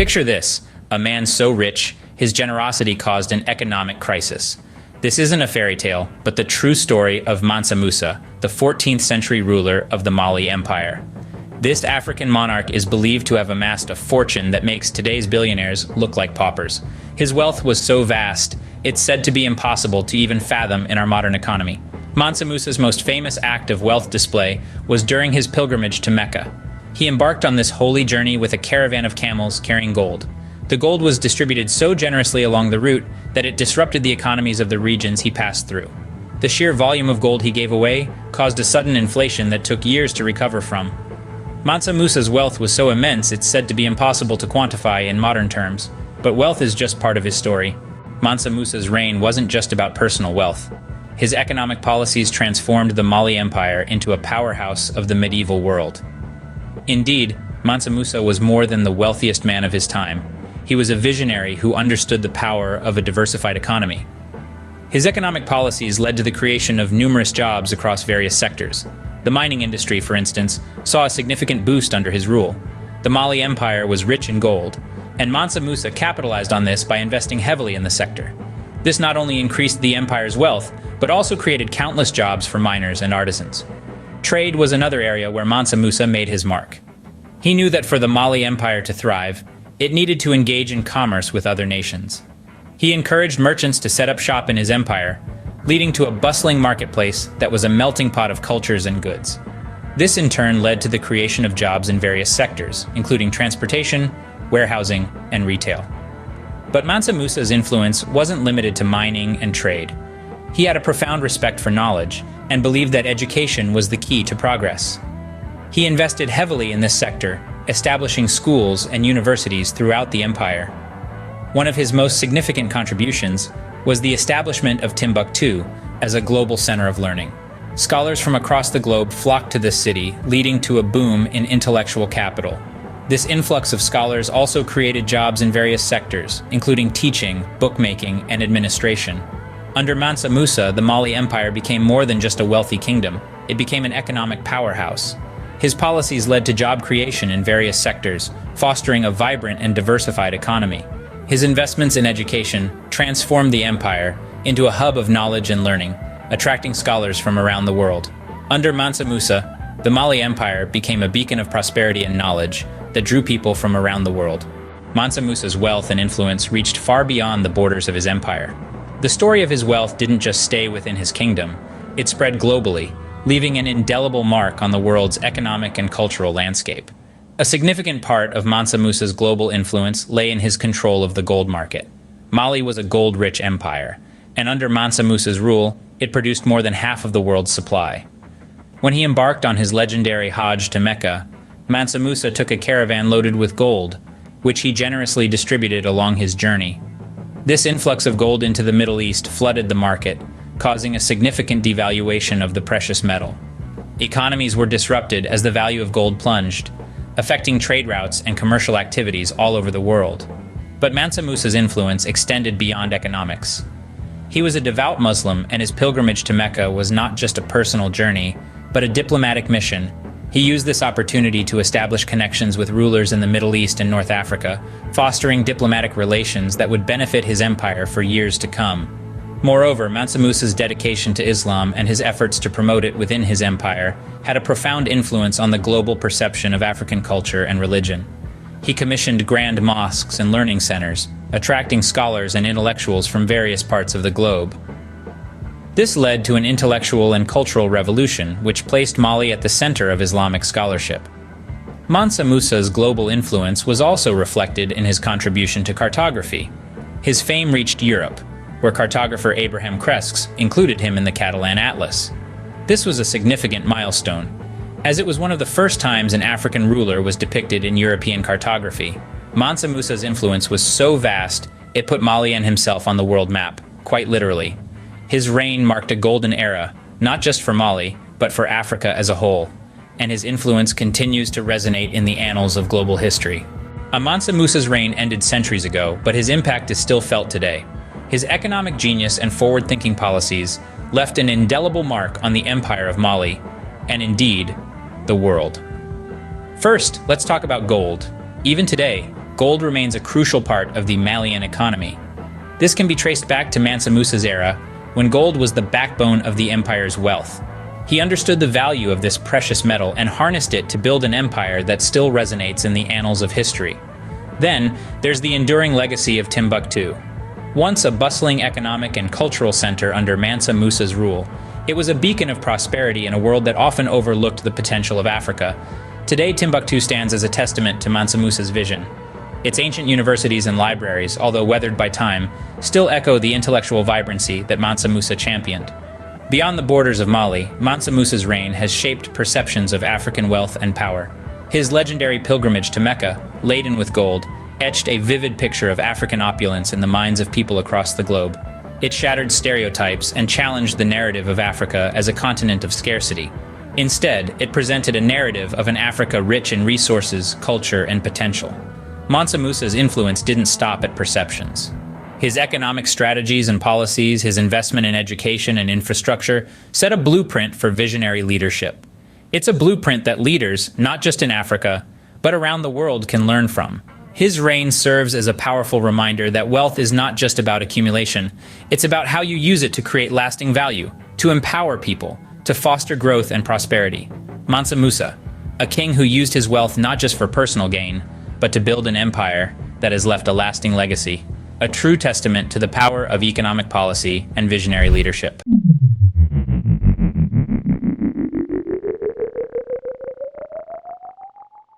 Picture this, a man so rich, his generosity caused an economic crisis. This isn't a fairy tale, but the true story of Mansa Musa, the 14th century ruler of the Mali Empire. This African monarch is believed to have amassed a fortune that makes today's billionaires look like paupers. His wealth was so vast, it's said to be impossible to even fathom in our modern economy. Mansa Musa's most famous act of wealth display was during his pilgrimage to Mecca. He embarked on this holy journey with a caravan of camels carrying gold. The gold was distributed so generously along the route that it disrupted the economies of the regions he passed through. The sheer volume of gold he gave away caused a sudden inflation that took years to recover from. Mansa Musa's wealth was so immense it's said to be impossible to quantify in modern terms, but wealth is just part of his story. Mansa Musa's reign wasn't just about personal wealth. His economic policies transformed the Mali Empire into a powerhouse of the medieval world. Indeed, Mansa Musa was more than the wealthiest man of his time. He was a visionary who understood the power of a diversified economy. His economic policies led to the creation of numerous jobs across various sectors. The mining industry, for instance, saw a significant boost under his rule. The Mali Empire was rich in gold, and Mansa Musa capitalized on this by investing heavily in the sector. This not only increased the empire's wealth, but also created countless jobs for miners and artisans. Trade was another area where Mansa Musa made his mark. He knew that for the Mali Empire to thrive, it needed to engage in commerce with other nations. He encouraged merchants to set up shop in his empire, leading to a bustling marketplace that was a melting pot of cultures and goods. This in turn led to the creation of jobs in various sectors, including transportation, warehousing, and retail. But Mansa Musa's influence wasn't limited to mining and trade. He had a profound respect for knowledge and believed that education was the key to progress. He invested heavily in this sector, establishing schools and universities throughout the empire. One of his most significant contributions was the establishment of Timbuktu as a global center of learning. Scholars from across the globe flocked to this city, leading to a boom in intellectual capital. This influx of scholars also created jobs in various sectors, including teaching, bookmaking, and administration. Under Mansa Musa, the Mali Empire became more than just a wealthy kingdom. It became an economic powerhouse. His policies led to job creation in various sectors, fostering a vibrant and diversified economy. His investments in education transformed the empire into a hub of knowledge and learning, attracting scholars from around the world. Under Mansa Musa, the Mali Empire became a beacon of prosperity and knowledge that drew people from around the world. Mansa Musa's wealth and influence reached far beyond the borders of his empire. The story of his wealth didn't just stay within his kingdom, it spread globally, leaving an indelible mark on the world's economic and cultural landscape. A significant part of Mansa Musa's global influence lay in his control of the gold market. Mali was a gold-rich empire, and under Mansa Musa's rule, it produced more than half of the world's supply. When he embarked on his legendary Hajj to Mecca, Mansa Musa took a caravan loaded with gold, which he generously distributed along his journey. This influx of gold into the Middle East flooded the market, causing a significant devaluation of the precious metal. Economies were disrupted as the value of gold plunged, affecting trade routes and commercial activities all over the world. But Mansa Musa's influence extended beyond economics. He was a devout Muslim, and his pilgrimage to Mecca was not just a personal journey, but a diplomatic mission. He used this opportunity to establish connections with rulers in the Middle East and North Africa, fostering diplomatic relations that would benefit his empire for years to come. Moreover, Mansa Musa's dedication to Islam and his efforts to promote it within his empire had a profound influence on the global perception of African culture and religion. He commissioned grand mosques and learning centers, attracting scholars and intellectuals from various parts of the globe. This led to an intellectual and cultural revolution which placed Mali at the center of Islamic scholarship. Mansa Musa's global influence was also reflected in his contribution to cartography. His fame reached Europe, where cartographer Abraham Cresques included him in the Catalan Atlas. This was a significant milestone, as it was one of the first times an African ruler was depicted in European cartography. Mansa Musa's influence was so vast, it put Mali and himself on the world map, quite literally. His reign marked a golden era, not just for Mali, but for Africa as a whole, and his influence continues to resonate in the annals of global history. Mansa Musa's reign ended centuries ago, but his impact is still felt today. His economic genius and forward-thinking policies left an indelible mark on the empire of Mali, and indeed, the world. First, let's talk about gold. Even today, gold remains a crucial part of the Malian economy. This can be traced back to Mansa Musa's era, when gold was the backbone of the empire's wealth. He understood the value of this precious metal and harnessed it to build an empire that still resonates in the annals of history. Then, there's the enduring legacy of Timbuktu. Once a bustling economic and cultural center under Mansa Musa's rule, it was a beacon of prosperity in a world that often overlooked the potential of Africa. Today, Timbuktu stands as a testament to Mansa Musa's vision. Its ancient universities and libraries, although weathered by time, still echo the intellectual vibrancy that Mansa Musa championed. Beyond the borders of Mali, Mansa Musa's reign has shaped perceptions of African wealth and power. His legendary pilgrimage to Mecca, laden with gold, etched a vivid picture of African opulence in the minds of people across the globe. It shattered stereotypes and challenged the narrative of Africa as a continent of scarcity. Instead, it presented a narrative of an Africa rich in resources, culture, and potential. Mansa Musa's influence didn't stop at perceptions. His economic strategies and policies, his investment in education and infrastructure, set a blueprint for visionary leadership. It's a blueprint that leaders, not just in Africa, but around the world, can learn from. His reign serves as a powerful reminder that wealth is not just about accumulation. It's about how you use it to create lasting value, to empower people, to foster growth and prosperity. Mansa Musa, a king who used his wealth not just for personal gain, but to build an empire that has left a lasting legacy. A true testament to the power of economic policy and visionary leadership.